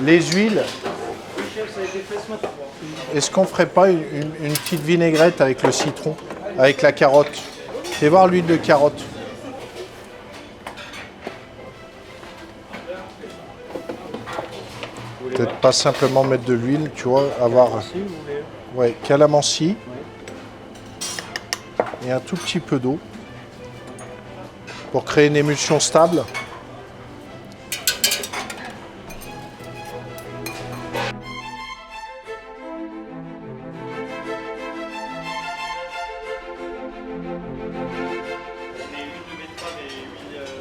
Les huiles. Est-ce qu'on ferait pas une petite vinaigrette avec le citron, avec la carotte? Fais voir l'huile de carotte. Peut-être pas simplement mettre de l'huile, tu vois, avoir ouais, calamansi et un tout petit peu d'eau pour créer une émulsion stable.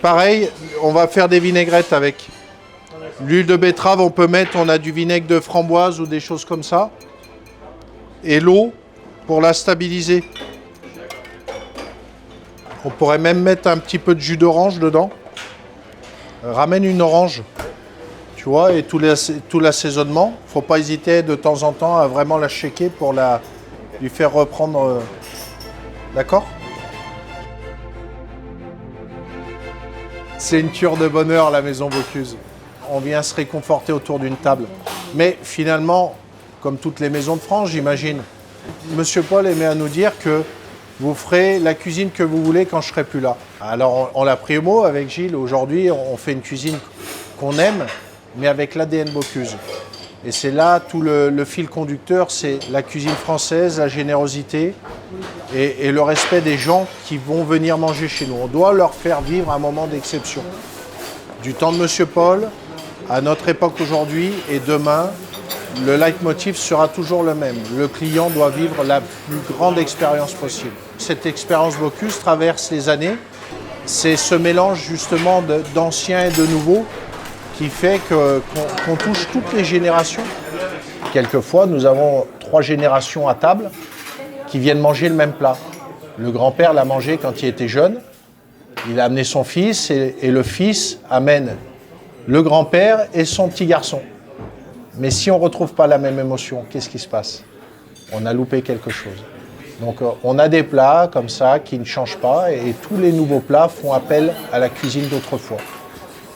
Pareil, on va faire des vinaigrettes avec. L'huile de betterave, on peut mettre, on a du vinaigre de framboise ou des choses comme ça. Et l'eau pour la stabiliser. On pourrait même mettre un petit peu de jus d'orange dedans. Ramène une orange, tu vois, et tout l'assaisonnement. Il ne faut pas hésiter de temps en temps à vraiment la shaker pour lui faire reprendre. D'accord ? C'est une cure de bonheur, la maison Bocuse. On vient se réconforter autour d'une table. Mais finalement, comme toutes les maisons de France, j'imagine, Monsieur Paul aimait à nous dire que vous ferez la cuisine que vous voulez quand je serai plus là. Alors on l'a pris au mot avec Gilles. Aujourd'hui, on fait une cuisine qu'on aime, mais avec l'ADN Bocuse. Et c'est là tout le fil conducteur, c'est la cuisine française, la générosité et le respect des gens qui vont venir manger chez nous. On doit leur faire vivre un moment d'exception. Du temps de Monsieur Paul à notre époque aujourd'hui et demain, le leitmotiv sera toujours le même. Le client doit vivre la plus grande expérience possible. Cette expérience Bocuse traverse les années. C'est ce mélange justement d'anciens et de nouveaux qui fait qu'on touche toutes les générations. Quelquefois, nous avons 3 générations à table qui viennent manger le même plat. Le grand-père l'a mangé quand il était jeune. Il a amené son fils et le fils amène le grand-père et son petit garçon. Mais si on ne retrouve pas la même émotion, qu'est-ce qui se passe? On a loupé quelque chose. Donc on a des plats comme ça qui ne changent pas et tous les nouveaux plats font appel à la cuisine d'autrefois.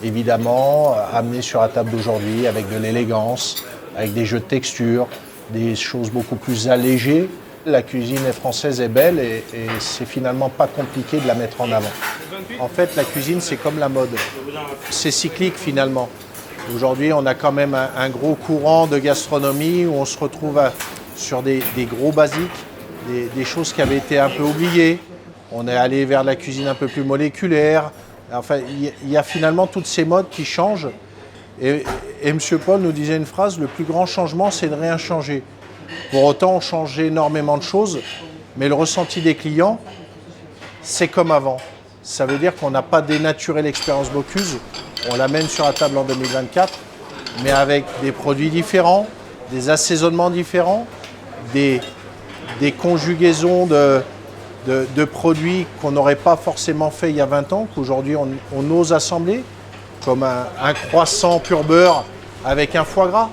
Évidemment, amenés sur la table d'aujourd'hui avec de l'élégance, avec des jeux de texture, des choses beaucoup plus allégées. La cuisine française est belle et c'est finalement pas compliqué de la mettre en avant. En fait, la cuisine, c'est comme la mode. C'est cyclique finalement. Aujourd'hui, on a quand même un gros courant de gastronomie où on se retrouve sur des gros basiques, des choses qui avaient été un peu oubliées. On est allé vers la cuisine un peu plus moléculaire. Enfin, il y a finalement toutes ces modes qui changent. Et M. Paul nous disait une phrase, le plus grand changement, c'est de rien changer. Pour autant, on change énormément de choses, mais le ressenti des clients, c'est comme avant. Ça veut dire qu'on n'a pas dénaturé l'expérience Bocuse, on l'amène sur la table en 2024, mais avec des produits différents, des assaisonnements différents, des conjugaisons de produits qu'on n'aurait pas forcément fait il y a 20 ans, qu'aujourd'hui on ose assembler, comme un croissant pur beurre avec un foie gras.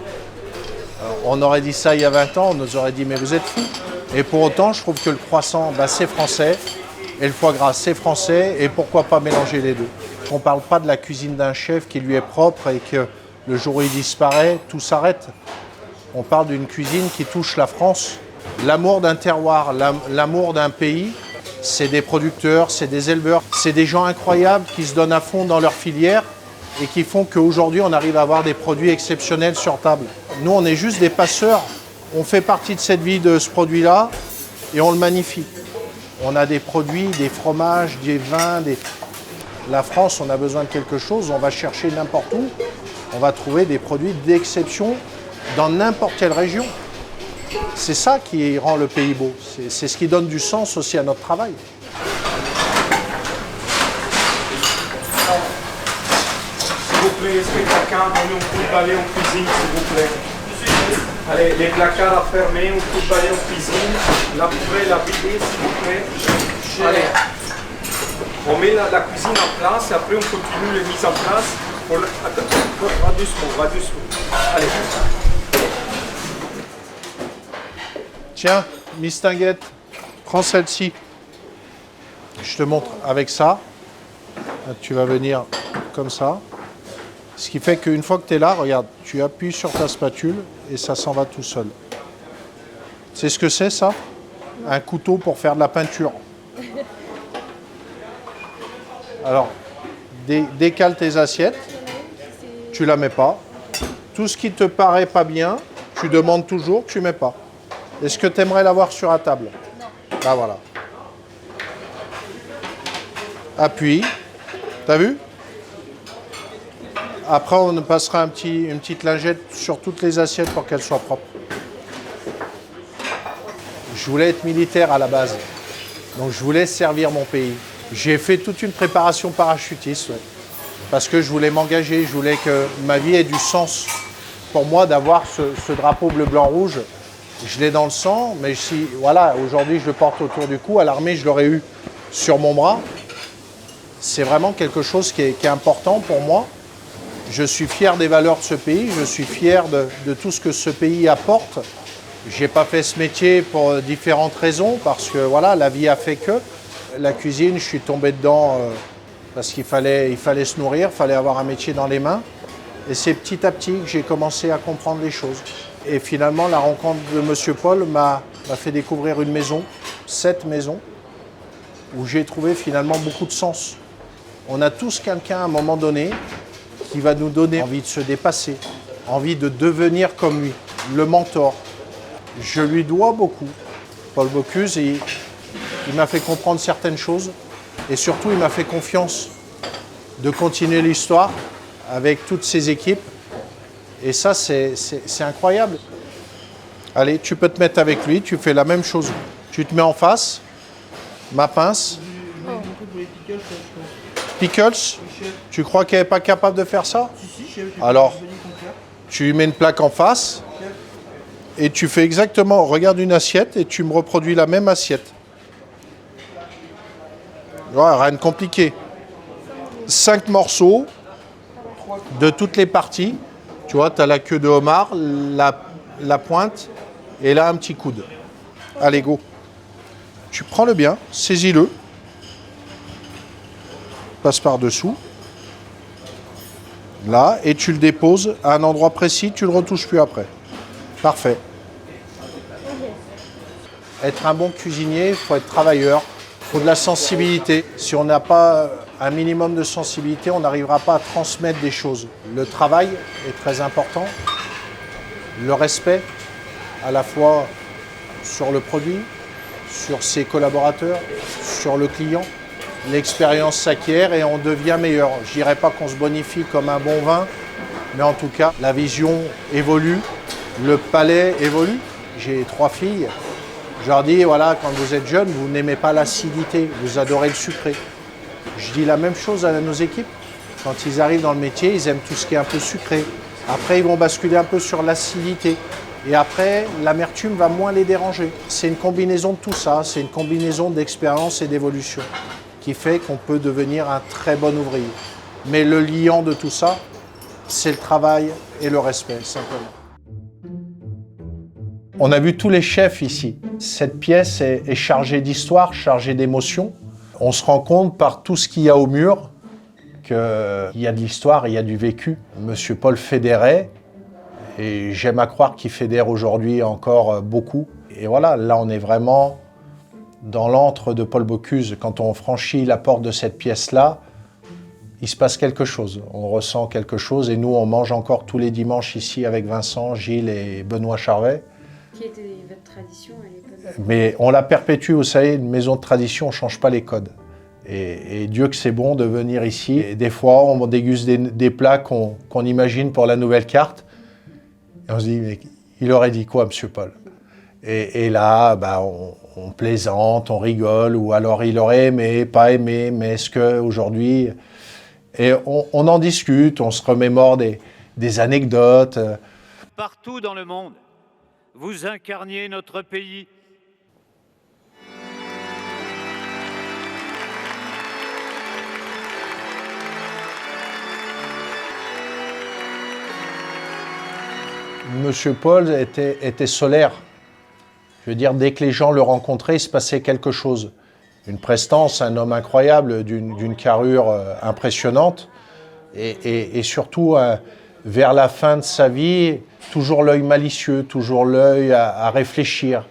On aurait dit ça il y a 20 ans, on nous aurait dit mais vous êtes fous. Et pour autant, je trouve que le croissant, c'est français, et le foie gras, c'est français, et pourquoi pas mélanger les deux. On ne parle pas de la cuisine d'un chef qui lui est propre et que le jour où il disparaît, tout s'arrête. On parle d'une cuisine qui touche la France. L'amour d'un terroir, l'amour d'un pays, c'est des producteurs, c'est des éleveurs, c'est des gens incroyables qui se donnent à fond dans leur filière et qui font qu'aujourd'hui, on arrive à avoir des produits exceptionnels sur table. Nous, on est juste des passeurs. On fait partie de cette vie de ce produit-là et on le magnifie. On a des produits, des fromages, des vins. La France, on a besoin de quelque chose, on va chercher n'importe où. On va trouver des produits d'exception dans n'importe quelle région. C'est ça qui rend le pays beau. C'est ce qui donne du sens aussi à notre travail. S'il vous plaît, est-ce que quelqu'un a mis un coup de balai en cuisine, s'il vous plaît? Allez, les placards à fermer, un coup de balai en cuisine, la poubelle à vider, s'il vous plaît. Allez, on met la cuisine en place et après on continue les mises en place. Attends, va doucement. Allez. Tiens, Miss Tinguette, prends celle-ci. Je te montre avec ça. Tu vas venir comme ça. Ce qui fait qu'une fois que tu es là, regarde, tu appuies sur ta spatule et ça s'en va tout seul. C'est ce que c'est ça? Un couteau pour faire de la peinture. Alors, décale tes assiettes, tu la mets pas. Tout ce qui te paraît pas bien, tu demandes toujours, tu mets pas. Est-ce que tu aimerais l'avoir sur la table? Non. Ah voilà. Appuie. T'as vu? Après, on passera une petite lingette sur toutes les assiettes pour qu'elles soient propres. Je voulais être militaire à la base. Donc, je voulais servir mon pays. J'ai fait toute une préparation parachutiste. Ouais, parce que je voulais m'engager. Je voulais que ma vie ait du sens. Pour moi, d'avoir ce drapeau bleu, blanc, rouge, je l'ai dans le sang. Mais si, voilà, aujourd'hui, je le porte autour du cou. À l'armée, je l'aurais eu sur mon bras. C'est vraiment quelque chose qui est important pour moi. Je suis fier des valeurs de ce pays, je suis fier de tout ce que ce pays apporte. Je n'ai pas fait ce métier pour différentes raisons, parce que voilà, la vie a fait que. La cuisine, je suis tombé dedans parce qu'il fallait se nourrir, il fallait avoir un métier dans les mains. Et c'est petit à petit que j'ai commencé à comprendre les choses. Et finalement, la rencontre de M. Paul m'a fait découvrir une maison, cette maison, où j'ai trouvé finalement beaucoup de sens. On a tous quelqu'un à un moment donné qui va nous donner envie de se dépasser, envie de devenir comme lui, le mentor. Je lui dois beaucoup. Paul Bocuse, il m'a fait comprendre certaines choses et surtout il m'a fait confiance de continuer l'histoire avec toutes ses équipes. Et ça, c'est incroyable. Allez, tu peux te mettre avec lui, tu fais la même chose. Tu te mets en face, ma pince. Pickles, tu crois qu'elle n'est pas capable de faire ça? Alors, tu lui mets une plaque en face et tu fais exactement, regarde une assiette et tu me reproduis la même assiette. Ouais, rien de compliqué. 5 morceaux de toutes les parties. Tu vois, tu as la queue de homard, la pointe et là un petit coude. Allez, go. Tu prends le bien, saisis-le. Passe par-dessous, là, et tu le déposes à un endroit précis, tu ne le retouches plus après. Parfait. Être un bon cuisinier, il faut être travailleur, il faut de la sensibilité. Si on n'a pas un minimum de sensibilité, on n'arrivera pas à transmettre des choses. Le travail est très important, le respect, à la fois sur le produit, sur ses collaborateurs, sur le client. L'expérience s'acquiert et on devient meilleur. Je ne dirais pas qu'on se bonifie comme un bon vin, mais en tout cas, la vision évolue, le palais évolue. J'ai 3 filles. Je leur dis, voilà, quand vous êtes jeune, vous n'aimez pas l'acidité, vous adorez le sucré. Je dis la même chose à nos équipes. Quand ils arrivent dans le métier, ils aiment tout ce qui est un peu sucré. Après, ils vont basculer un peu sur l'acidité. Et après, l'amertume va moins les déranger. C'est une combinaison de tout ça, c'est une combinaison d'expérience et d'évolution qui fait qu'on peut devenir un très bon ouvrier. Mais le liant de tout ça, c'est le travail et le respect, simplement. On a vu tous les chefs ici. Cette pièce est chargée d'histoire, chargée d'émotions. On se rend compte par tout ce qu'il y a au mur qu'il y a de l'histoire, il y a du vécu. Monsieur Paul fédérait, et j'aime à croire qu'il fédère aujourd'hui encore beaucoup. Et voilà, là on est vraiment dans l'antre de Paul Bocuse. Quand on franchit la porte de cette pièce-là, il se passe quelque chose. On ressent quelque chose et nous, on mange encore tous les dimanches ici avec Vincent, Gilles et Benoît Charvet. Qui était votre tradition à l'époque? Mais on la perpétue, vous savez, une maison de tradition, on ne change pas les codes. Et Dieu que c'est bon de venir ici. Et des fois, on déguste des plats qu'on imagine pour la nouvelle carte. Et on se dit, mais il aurait dit quoi, Monsieur Paul? Et là, bah, on plaisante, on rigole, ou alors il aurait aimé, pas aimé, mais est-ce qu'aujourd'hui... Et on en discute, on se remémore des anecdotes. Partout dans le monde, vous incarniez notre pays. Monsieur Paul était solaire. Je veux dire, dès que les gens le rencontraient, il se passait quelque chose. Une prestance, un homme incroyable, d'une carrure impressionnante. Et surtout, vers la fin de sa vie, toujours l'œil malicieux, toujours l'œil à réfléchir.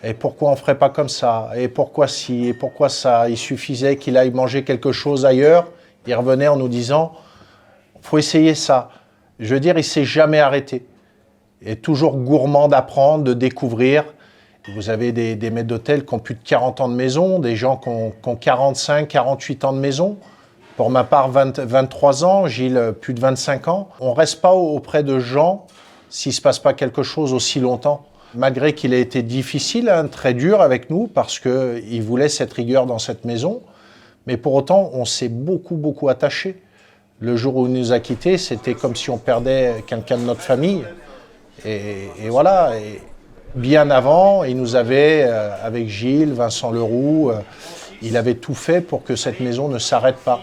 Et pourquoi on ne ferait pas comme ça? Et pourquoi ci? Et pourquoi ça? Il suffisait qu'il aille manger quelque chose ailleurs. Il revenait en nous disant « il faut essayer ça ». Je veux dire, il ne s'est jamais arrêté. Il est toujours gourmand d'apprendre, de découvrir. Vous avez des maîtres d'hôtel qui ont plus de 40 ans de maison, des gens qui ont 45, 48 ans de maison. Pour ma part, 23 ans, Gilles, plus de 25 ans. On ne reste pas auprès de gens s'il ne se passe pas quelque chose aussi longtemps. Malgré qu'il ait été difficile, très dur avec nous, parce qu'il voulait cette rigueur dans cette maison. Mais pour autant, on s'est beaucoup attaché. Le jour où il nous a quittés, c'était comme si on perdait quelqu'un de notre famille. Et voilà. Et bien avant, il nous avait, avec Gilles, Vincent Leroux, il avait tout fait pour que cette maison ne s'arrête pas.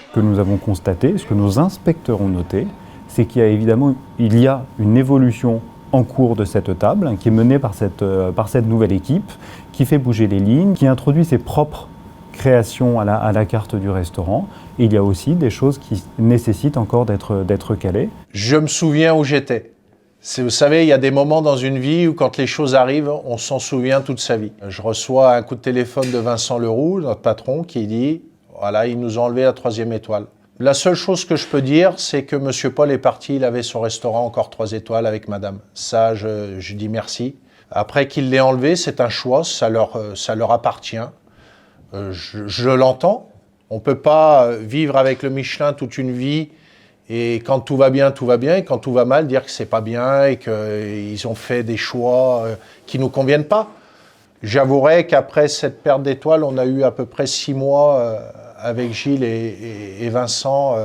Ce que nous avons constaté, ce que nos inspecteurs ont noté, c'est qu'il y a évidemment une évolution en cours de cette table qui est menée par cette nouvelle équipe, qui fait bouger les lignes, qui introduit ses propres créations à la carte du restaurant. Et il y a aussi des choses qui nécessitent encore d'être calées. Je me souviens où j'étais. Vous savez, il y a des moments dans une vie où quand les choses arrivent, on s'en souvient toute sa vie. Je reçois un coup de téléphone de Vincent Leroux, notre patron, qui dit « voilà, il nous a enlevé la 3e étoile ». La seule chose que je peux dire, c'est que M. Paul est parti, il avait son restaurant encore 3 étoiles avec madame. Ça, je dis merci. Après qu'il l'ait enlevé, c'est un choix, ça leur appartient. Je l'entends. On ne peut pas vivre avec le Michelin toute une vie et quand tout va bien, et quand tout va mal, dire que c'est pas bien et qu'ils ont fait des choix qui ne nous conviennent pas. J'avouerai qu'après cette perte d'étoiles, on a eu à peu près 6 mois avec Gilles et Vincent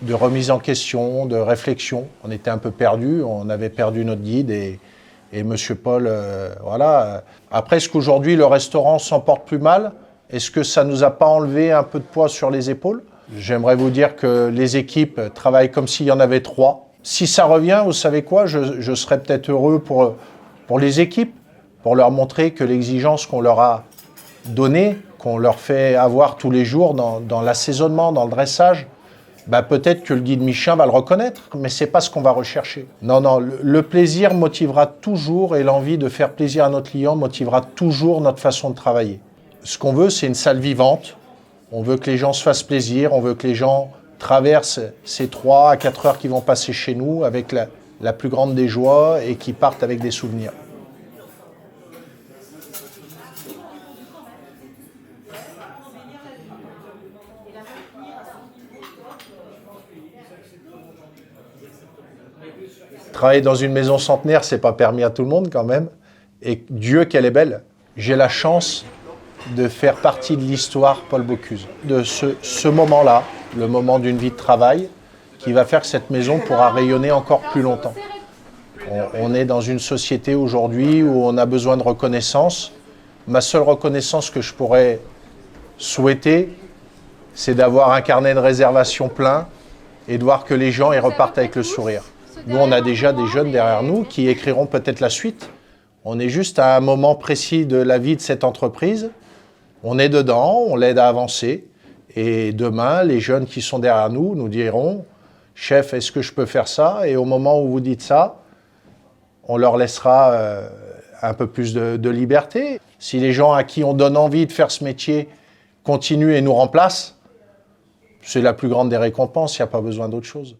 de remise en question, de réflexion. On était un peu perdus, on avait perdu notre guide et M. Paul, voilà. Après, est-ce qu'aujourd'hui le restaurant s'en porte plus mal? Est-ce que ça ne nous a pas enlevé un peu de poids sur les épaules? J'aimerais vous dire que les équipes travaillent comme s'il y en avait 3. Si ça revient, vous savez quoi, je serais peut-être heureux pour les équipes, pour leur montrer que l'exigence qu'on leur a donnée, qu'on leur fait avoir tous les jours dans l'assaisonnement, dans le dressage, bah peut-être que le guide Michelin va le reconnaître, mais ce n'est pas ce qu'on va rechercher. Non, le plaisir motivera toujours et l'envie de faire plaisir à notre client motivera toujours notre façon de travailler. Ce qu'on veut, c'est une salle vivante. On veut que les gens se fassent plaisir, on veut que les gens traversent ces 3 à 4 heures qui vont passer chez nous avec la plus grande des joies et qui partent avec des souvenirs. Travailler dans une maison centenaire, c'est pas permis à tout le monde quand même. Et Dieu qu'elle est belle. J'ai la chance de faire partie de l'histoire Paul Bocuse. De ce moment-là, le moment d'une vie de travail, qui va faire que cette maison pourra rayonner encore plus longtemps. On est dans une société aujourd'hui où on a besoin de reconnaissance. Ma seule reconnaissance que je pourrais souhaiter, c'est d'avoir un carnet de réservation plein et de voir que les gens y repartent avec le sourire. Nous, on a déjà des jeunes derrière nous qui écriront peut-être la suite. On est juste à un moment précis de la vie de cette entreprise. On est dedans, on l'aide à avancer. Et demain, les jeunes qui sont derrière nous nous diront « Chef, est-ce que je peux faire ça ?» Et au moment où vous dites ça, on leur laissera un peu plus de liberté. Si les gens à qui on donne envie de faire ce métier continuent et nous remplacent, c'est la plus grande des récompenses, il n'y a pas besoin d'autre chose.